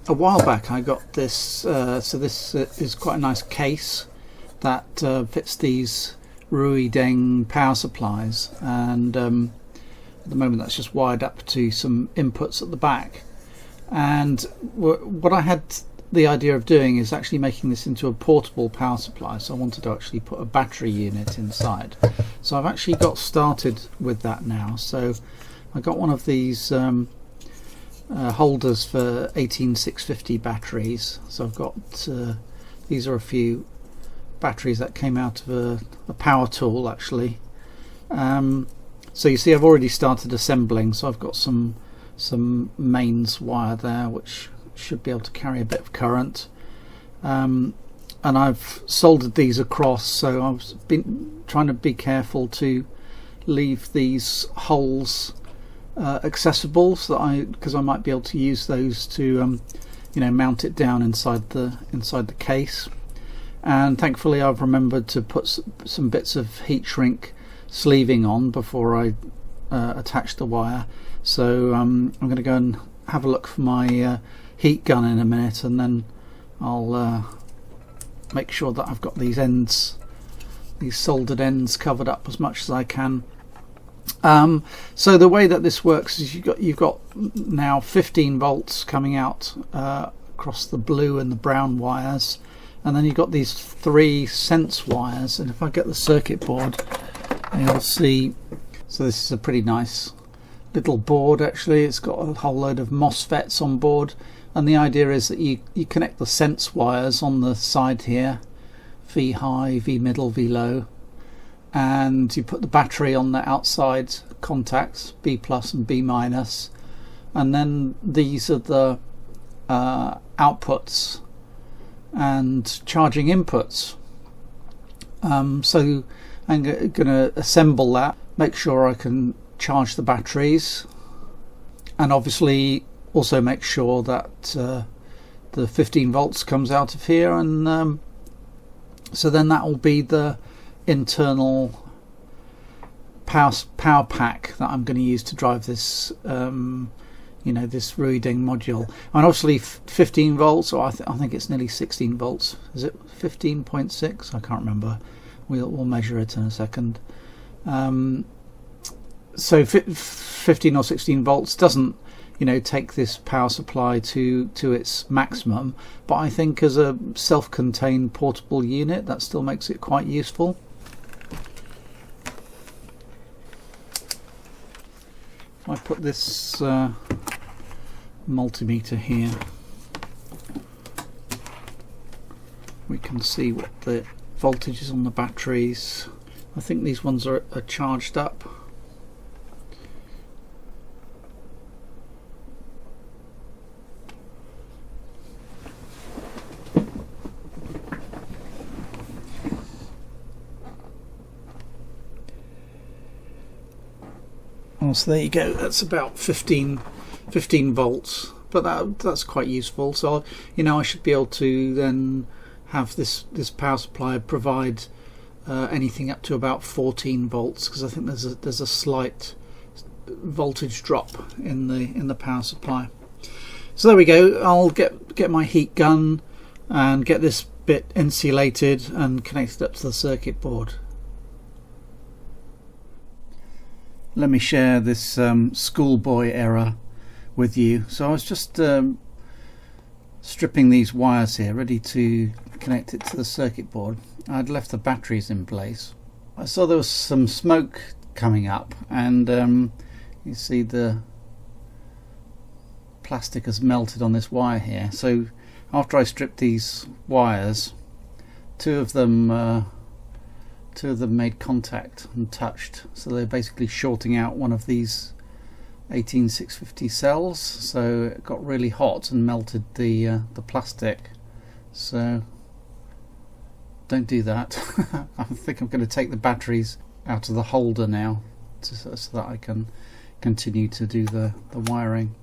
A while back I got this, so this is quite a nice case that fits these Ruideng power supplies, and at the moment that's just wired up to some inputs at the back. And what I had the idea of doing is actually making this into a portable power supply, so I wanted to actually put a battery unit inside. So I've actually got started with that now. So I got one of these holders for 18650 batteries. So I've got these are a few batteries that came out of a power tool actually. So you see I've already started assembling, so I've got some mains wire there which should be able to carry a bit of current, and I've soldered these across, so I've been trying to be careful to leave these holes accessible, so that because I might be able to use those to mount it down inside the case. And thankfully I've remembered to put some bits of heat shrink sleeving on before I attach the wire. So I'm going to go and have a look for my heat gun in a minute, and then I'll make sure that I've got these soldered ends covered up as much as I can. So the way that this works is you've got now 15 volts coming out across the blue and the brown wires, and then you've got these 3 sense wires. And if I get the circuit board, you'll see, so this is a pretty nice little board actually. It's got a whole load of MOSFETs on board, and the idea is that you connect the sense wires on the side here, V high, V middle, V low, and you put the battery on the outside contacts, B plus and B minus, and then these are the outputs and charging inputs. So I'm going to assemble that, make sure I can charge the batteries, and obviously also make sure that the 15 volts comes out of here, and so then that will be the internal power pack that I'm going to use to drive this this Ruideng module. And obviously 15 volts, or I think it's nearly 16 volts. Is it 15.6? I can't remember. We'll measure it in a second. So 15 or 16 volts doesn't take this power supply to its maximum, but I think as a self-contained portable unit that still makes it quite useful. If I put this multimeter here, we can see what the voltage is on the batteries. I think these ones are charged up. Oh, so there you go, that's about 15 volts, but that's quite useful. So I should be able to then have this power supply provide anything up to about 14 volts, because I think there's a slight voltage drop in the power supply. So there we go. I'll get my heat gun and get this bit insulated and connected up to the circuit board. Let me share this schoolboy error with you. So I was just stripping these wires here, ready to connect it to the circuit board. I'd left the batteries in place. I saw there was some smoke coming up, and you see the plastic has melted on this wire here. So after I stripped these wires, two of them made contact and touched, so they're basically shorting out one of these 18650 cells, so it got really hot and melted the plastic. So don't do that. I think I'm going to take the batteries out of the holder now so that I can continue to do the wiring.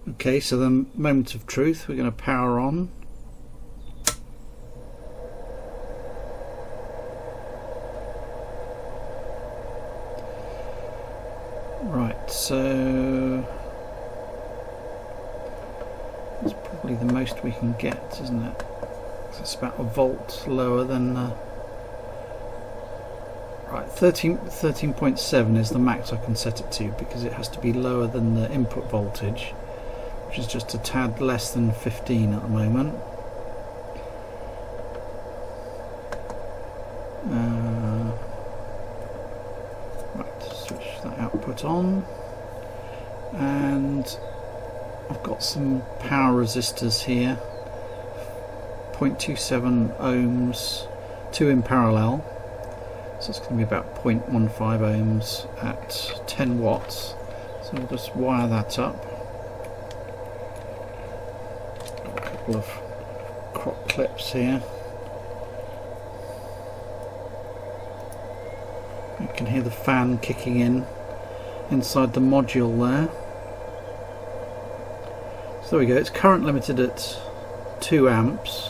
Okay, so the moment of truth, we're going to power on. Right, so That's probably the most we can get, isn't it? It's about a volt lower than right, 13.7 is the max I can set it to, because it has to be lower than the input voltage, which is just a tad less than 15 at the moment. Right, switch that output on, and I've got some power resistors here, 0.27 ohms, 2 in parallel, so it's going to be about 0.15 ohms at 10 watts. So we'll just wire that up. Got a couple of crop clips here. You can hear the fan kicking in inside the module there. So there we go. It's current limited at 2 amps.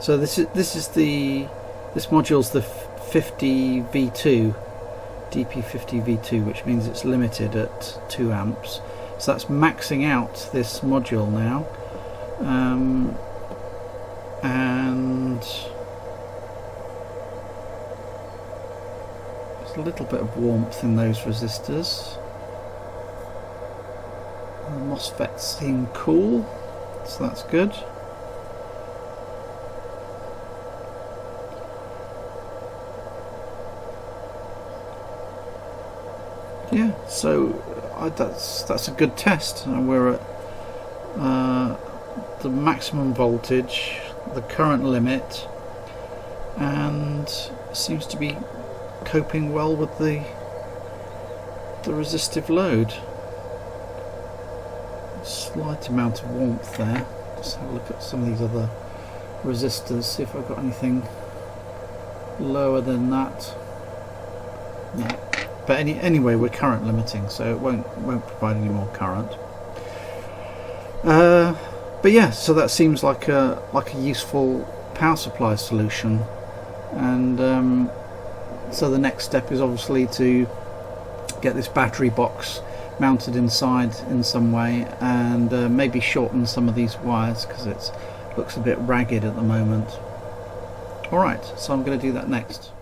So this module's the 50V2, DP50V2, which means it's limited at 2 amps. So that's maxing out this module now, and there's a little bit of warmth in those resistors. The MOSFETs seem cool, so that's good. Yeah, so that's a good test. We're at the maximum voltage, the current limit, and seems to be coping well with the resistive load. Slight amount of warmth there. Just have a look at some of these other resistors, see if I've got anything lower than that. No. But anyway, we're current limiting, so it won't provide any more current. But yeah, so that seems like a useful power supply solution, and so the next step is obviously to get this battery box mounted inside in some way, and maybe shorten some of these wires because it looks a bit ragged at the moment. Alright, so I'm going to do that next.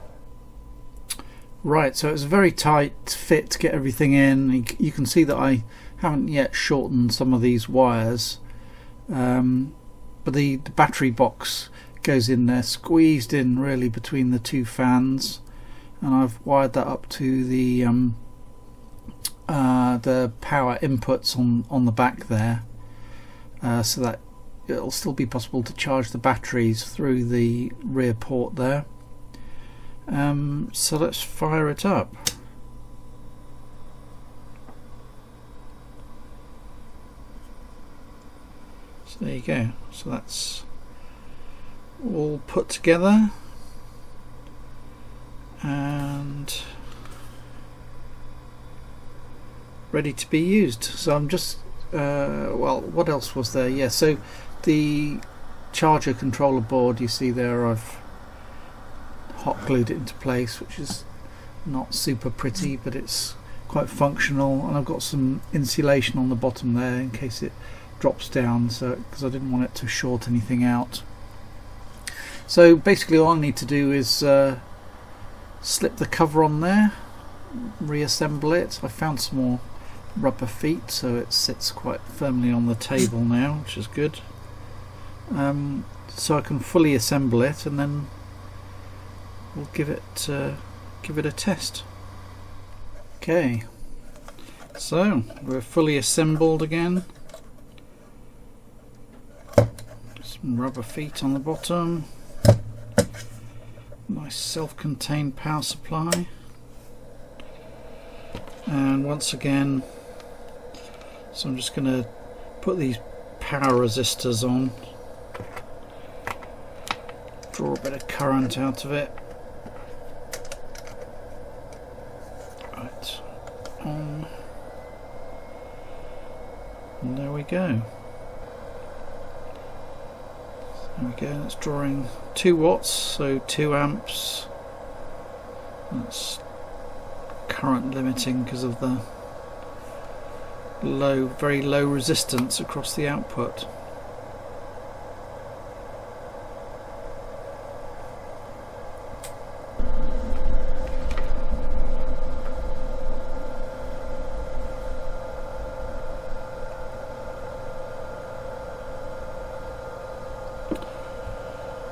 Right, so it's a very tight fit to get everything in. You can see that I haven't yet shortened some of these wires, but the battery box goes in there, squeezed in really between the two fans, and I've wired that up to the power inputs on the back there, so that it'll still be possible to charge the batteries through the rear port there. So let's fire it up. So there you go. So that's all put together, and ready to be used. So I'm just well, what else was there? Yeah, so the charger controller board you see there, I've hot glued it into place, which is not super pretty, but it's quite functional, and I've got some insulation on the bottom there in case it drops down, so because I didn't want it to short anything out. So basically all I need to do is slip the cover on there, reassemble it. I found some more rubber feet, so it sits quite firmly on the table now, which is good. So I can fully assemble it, and then we'll give it a test. Okay, so we're fully assembled again. Some rubber feet on the bottom. Nice self-contained power supply. And once again, so I'm just going to put these power resistors on, draw a bit of current out of it. Right, on, and there we go. There we go, that's drawing 2 watts, so 2 amps. That's current limiting because of the very low resistance across the output.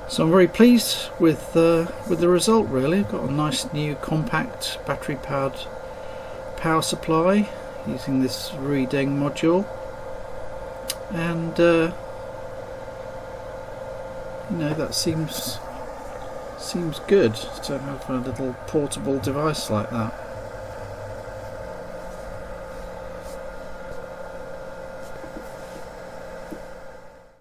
So I'm very pleased with the result. Really, I've got a nice new compact battery powered power supply using this Ruideng module, and you know, that seems good to have a little portable device like that.